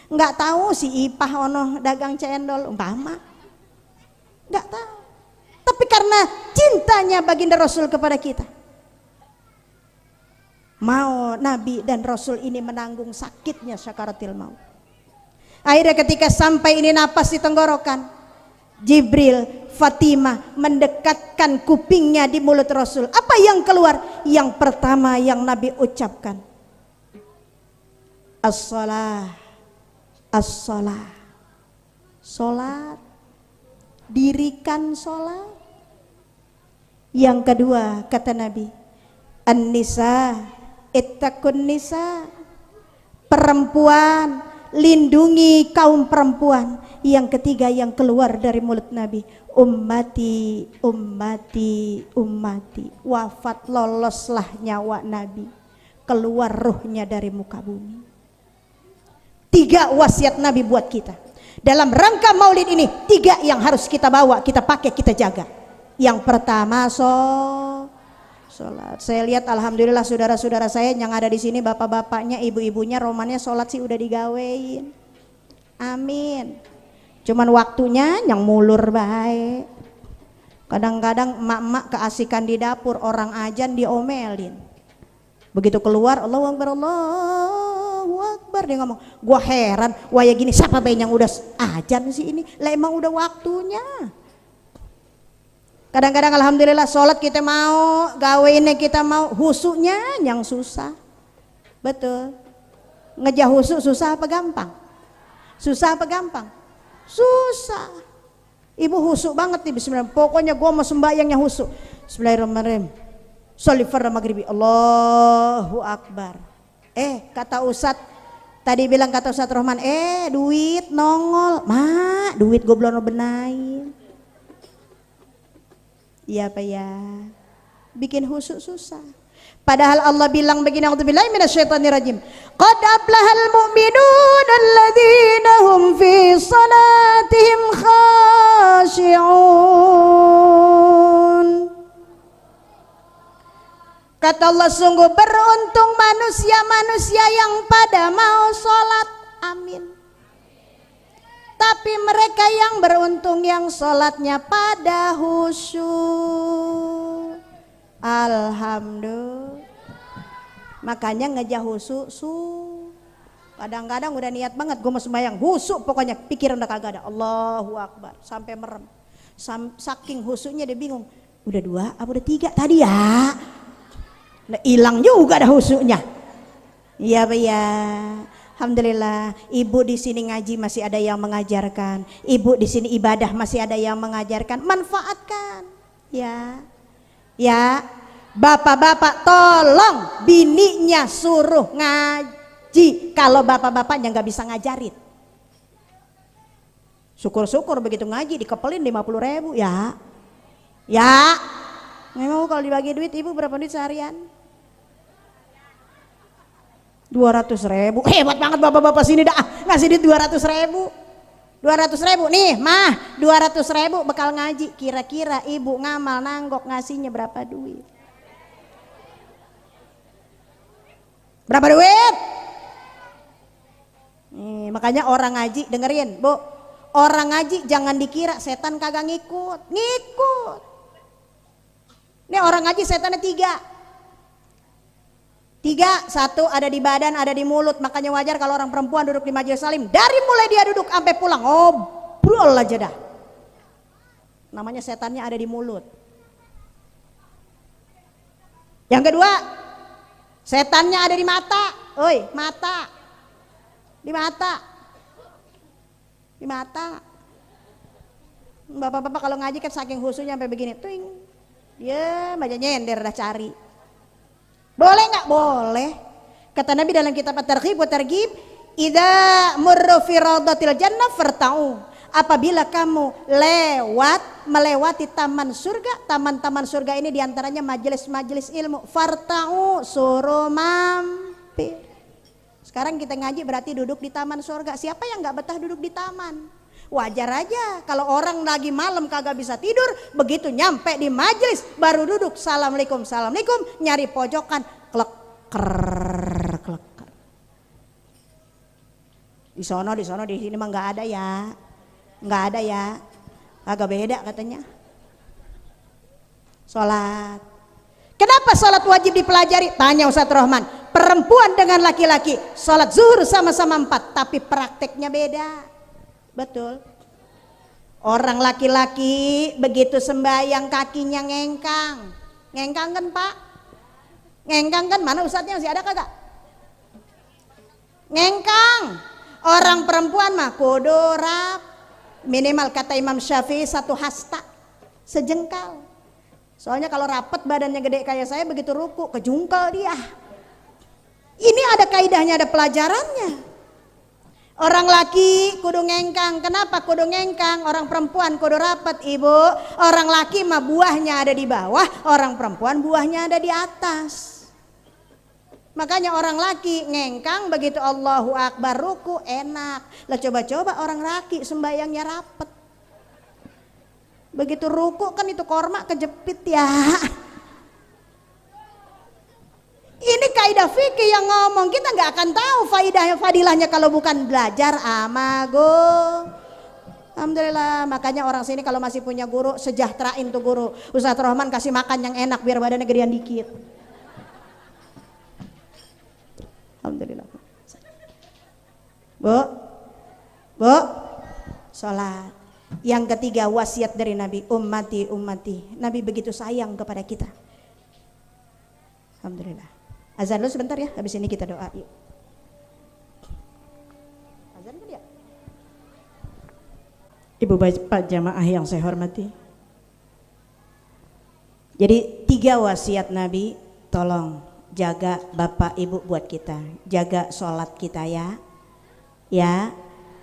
nggak tahu si Ipah ono dagang cendol umpama, nggak tahu. Tapi karena cintanya baginda Rasul kepada kita, mau Nabi dan Rasul ini menanggung sakitnya sakaratil maut. Akhirnya ketika sampai ini napas di tenggorokan, Jibril, Fatimah mendekatkan kupingnya di mulut Rasul. Apa yang keluar? Yang pertama yang Nabi ucapkan, as-salah, as-salah. Salat, dirikan salat. Yang kedua kata Nabi, an-nisa, ittaqun nisa. Perempuan, lindungi kaum perempuan. Yang ketiga yang keluar dari mulut Nabi, ummati, ummati, ummati. Wafat, loloslah nyawa Nabi, keluar ruhnya dari muka bumi. 3 wasiat Nabi buat kita. Dalam rangka maulid ini 3 yang harus kita bawa, kita pakai, kita jaga. Yang pertama sholat. Saya lihat alhamdulillah saudara-saudara saya yang ada di sini, bapak-bapaknya, ibu-ibunya, romannya sholat sih udah digawein. Amin. Cuman waktunya yang mulur baik. Kadang-kadang emak-emak keasikan di dapur, orang ajan diomelin. Begitu keluar Allahu Akbar, Allahu Akbar, dia ngomong, gua heran, wah ya gini siapa bayi yang udah ajan sih ini, lah emang udah waktunya. Kadang-kadang alhamdulillah sholat kita mau, gaweinnya kita mau, husuknya yang susah. Betul. Ngejah husuk susah apa gampang? Susah apa gampang? Susah. Ibu husuk banget nih bismillah. Pokoknya gua mau sembahyang yang husuk. Bismillahirrahmanirrahim. Sholli farda maghribi, Allahu Akbar. Kata Ustadz tadi bilang, kata Ustadz Rohman, duit nongol. Mak, duit gue belum benain. Iya apa ya? Bikin husuk susah. Padahal Allah bilang begini, a'udzubillahi minasyaitonirrajim. Qad aflahal mu'minun alladzina hum fi salatihim khashi'un. Kata Allah, sungguh beruntung manusia-manusia yang pada mau sholat. Amin. Tapi mereka yang beruntung yang sholatnya pada khusyuk. Alhamdulillah. Makanya ngejah husuk kadang-kadang udah niat banget gue mau sembahyang husuk, pokoknya pikiran udah kagak ada, Allahu Akbar, sampai merem. Saking husuknya dia bingung, udah 2 apa udah 3 tadi ya. Nah, hilang juga dah husuknya. Iya ya. Alhamdulillah, ibu di sini ngaji masih ada yang mengajarkan. Ibu di sini ibadah masih ada yang mengajarkan. Manfaatkan. Ya. Ya. Bapak-bapak tolong bininya suruh ngaji kalau bapak-bapaknya nggak bisa ngajarin. Syukur-syukur begitu ngaji dikepelin 50.000 ya. Ya. Memang kalau dibagi duit ibu berapa duit seharian? 200.000. Hebat banget bapak-bapak sini dah ngasih duit 200.000. 200.000 nih mah 200.000 bekal ngaji. Kira-kira ibu ngamal nanggok ngasihnya berapa duit? Berapa duit? Nih, makanya orang ngaji dengerin bu, orang ngaji jangan dikira setan kagak ngikut. Nih orang ngaji setannya 3. 1 ada di badan, ada di mulut. Makanya wajar kalau orang perempuan duduk di majelis salim, dari mulai dia duduk sampai pulang ngobrol aja dah. Namanya setannya ada di mulut. Yang kedua, setannya ada di mata. Oi, mata. Di mata. Di mata. Bapak-bapak kalau ngaji kan saking khusyuknya sampai begini, tuing. Ya, baca nyender dah cari. Boleh nggak? Boleh. Kata Nabi dalam kitab At-Targhib wa Targhib, idza murru fi raudatil jannah farta'u. Apabila kamu melewati taman surga, taman-taman surga ini diantaranya majelis-majelis ilmu, farta'u, suruh mampir. Sekarang kita ngaji berarti duduk di taman surga. Siapa yang nggak betah duduk di taman? Wajar aja kalau orang lagi malam kagak bisa tidur, begitu nyampe di majelis baru duduk, assalamualaikum, assalamualaikum, nyari pojokan, klek. Di sono di sini mah nggak ada ya, agak beda katanya. Sholat. Kenapa sholat wajib dipelajari? Tanya Ustadz Rohman. Perempuan dengan laki-laki sholat zuhur sama-sama 4, tapi prakteknya beda. Betul. Orang laki-laki begitu sembahyang kakinya ngengkang kan Pak? Ngengkang kan? Mana ustadznya masih ada kagak? Ngengkang. Orang perempuan mah kudu rap, minimal kata Imam Syafi'i 1 hasta, sejengkal. Soalnya kalau rapet badannya gede kayak saya, begitu ruku kejungkal dia. Ini ada kaidahnya, ada pelajarannya. Orang laki kudu ngengkang. Kenapa kudu ngengkang? Orang perempuan kudu rapet, Ibu. Orang laki mah buahnya ada di bawah, orang perempuan buahnya ada di atas. Makanya orang laki ngengkang, begitu Allahu Akbar ruku enak. Lah coba-coba orang laki sembayangnya rapet. Begitu ruku kan itu korma kejepit ya. Ini kaidah fikih yang ngomong, kita nggak akan tahu fadilahnya kalau bukan belajar amago. Alhamdulillah, makanya orang sini kalau masih punya guru sejahterain tuh guru. Ustaz Rohman kasih makan yang enak biar badannya gedean dikit. Alhamdulillah. Bu, sholat. Yang ketiga wasiat dari Nabi, ummati ummati. Nabi begitu sayang kepada kita. Alhamdulillah. Azan dulu sebentar ya, habis ini kita doa. Yuk. Azan kan ya? Ibu bapak jamaah yang saya hormati. Jadi 3 wasiat Nabi, tolong jaga bapak ibu buat kita, jaga sholat kita ya. Ya,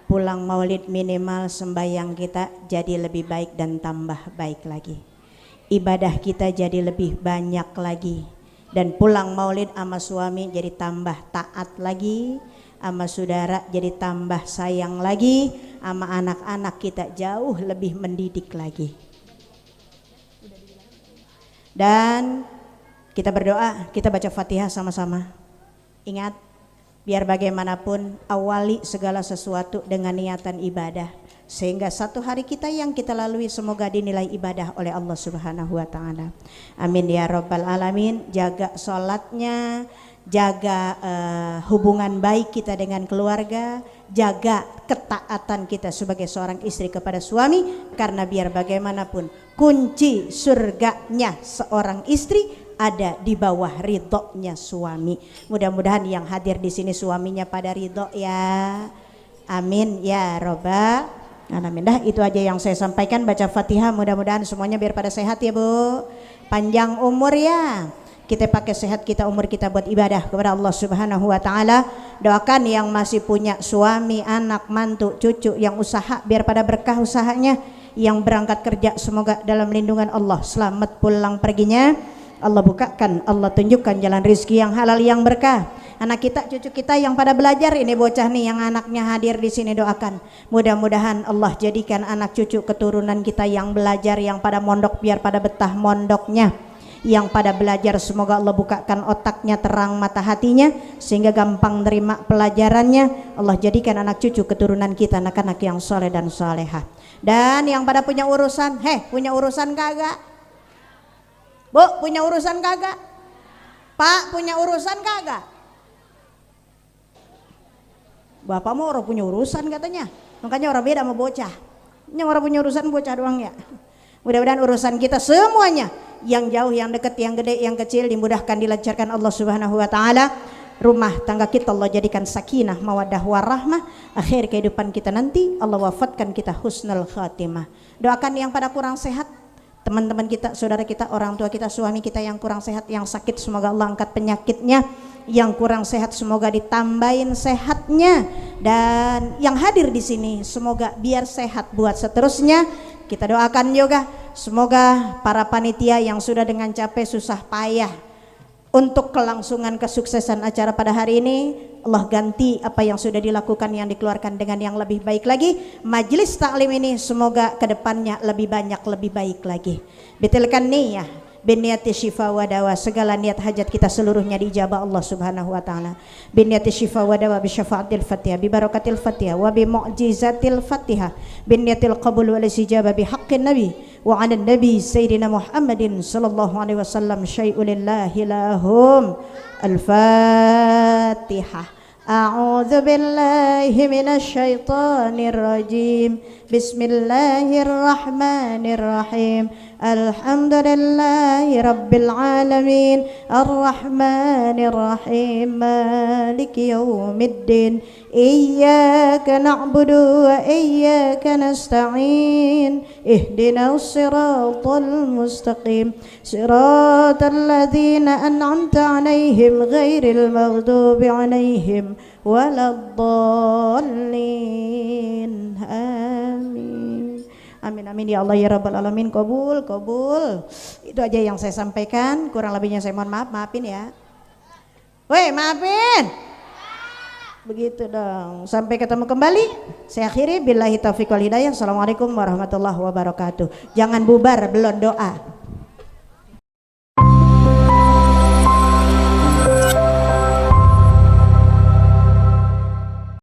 pulang maulid minimal sembahyang kita jadi lebih baik dan tambah baik lagi. Ibadah kita jadi lebih banyak lagi. Dan pulang maulid sama suami jadi tambah taat lagi, sama saudara jadi tambah sayang lagi, sama anak-anak kita jauh lebih mendidik lagi. Dan kita berdoa, kita baca Fatihah sama-sama. Ingat, biar bagaimanapun awali segala sesuatu dengan niatan ibadah, sehingga satu hari kita yang kita lalui semoga dinilai ibadah oleh Allah Subhanahu wa taala. Amin ya rabbal alamin. Jaga sholatnya, jaga hubungan baik kita dengan keluarga, jaga ketaatan kita sebagai seorang istri kepada suami, karena biar bagaimanapun kunci surganya seorang istri ada di bawah ridhonya suami. Mudah-mudahan yang hadir di sini suaminya pada ridho ya. Amin ya rabbal alamin. Dah itu aja yang saya sampaikan. Baca Fatihah, mudah-mudahan semuanya biar pada sehat ya Bu. Panjang umur ya. Kita pakai sehat kita, umur kita buat ibadah kepada Allah Subhanahu wa taala. Doakan yang masih punya suami, anak, mantu, cucu yang usaha biar pada berkah usahanya. Yang berangkat kerja semoga dalam lindungan Allah selamat pulang perginya. Allah bukakan, Allah tunjukkan jalan rezeki yang halal yang berkah. Anak kita, cucu kita yang pada belajar, ini bocah nih yang anaknya hadir di sini, doakan. Mudah-mudahan Allah jadikan anak cucu keturunan kita yang belajar, yang pada mondok biar pada betah mondoknya. Yang pada belajar semoga Allah bukakan otaknya, terang mata hatinya sehingga gampang terima pelajarannya. Allah jadikan anak cucu keturunan kita anak-anak yang soleh dan solehah. Dan yang pada punya urusan, punya urusan kagak? Bu, punya urusan kagak? Pak, punya urusan kagak? Bapak mau orang punya urusan katanya. Makanya orang beda sama bocah. Yang orang punya urusan bocah doang ya. Mudah-mudahan urusan kita semuanya, yang jauh, yang dekat, yang gede, yang kecil, dimudahkan, dilancarkan Allah Subhanahu wa taala. Rumah tangga kita Allah jadikan sakinah, mawaddah, warahmah. Akhir kehidupan kita nanti Allah wafatkan kita husnul khatimah. Doakan yang pada kurang sehat, teman-teman kita, saudara kita, orang tua kita, suami kita yang kurang sehat, yang sakit semoga Allah angkat penyakitnya. Yang kurang sehat semoga ditambahin sehatnya. Dan yang hadir di sini semoga biar sehat buat seterusnya. Kita doakan juga semoga para panitia yang sudah dengan capek susah payah untuk kelangsungan kesuksesan acara pada hari ini, Allah ganti apa yang sudah dilakukan, yang dikeluarkan dengan yang lebih baik lagi. Majelis taklim ini semoga kedepannya lebih banyak, lebih baik lagi. Betilkan niyah biniyati syifa wa dawa, segala niat hajat kita seluruhnya diijabah Allah Subhanahu wa taala. Biniyati syifa wa dawa bi syafaatil Fatihah, bi barakatil Fatihah wa bi mu'jizatil Fatihah, biniyatil qabul wal istijabah bi haqqin nabi wa 'ala nabi sayyidina Muhammadin sallallahu alaihi wasallam. Syai'un lillahi lahum. Al-Fatihah. A'udzu billahi minasy syaithanir rajim. Bismillahirrahmanirrahim. Alhamdulillahi rabbil alamin. Arrahmanir rahim. Maliki yaumiddin. Iyyaka na'budu wa iyyaka nasta'in. Ihdinas siratal mustaqim. Siratal ladzina an'amta 'alaihim ghairil maghdubi 'alaihim waladdallin. Amin. Amin amin ya Allah ya rabbal alamin. Qabul qabul. Itu aja yang saya sampaikan, kurang lebihnya saya mohon maaf, maafin ya. Woi, maafin. Begitu dong. Sampai ketemu kembali. Saya akhiri billahi taufiq wal hidayah. Assalamualaikum warahmatullahi wabarakatuh. Jangan bubar belum doa.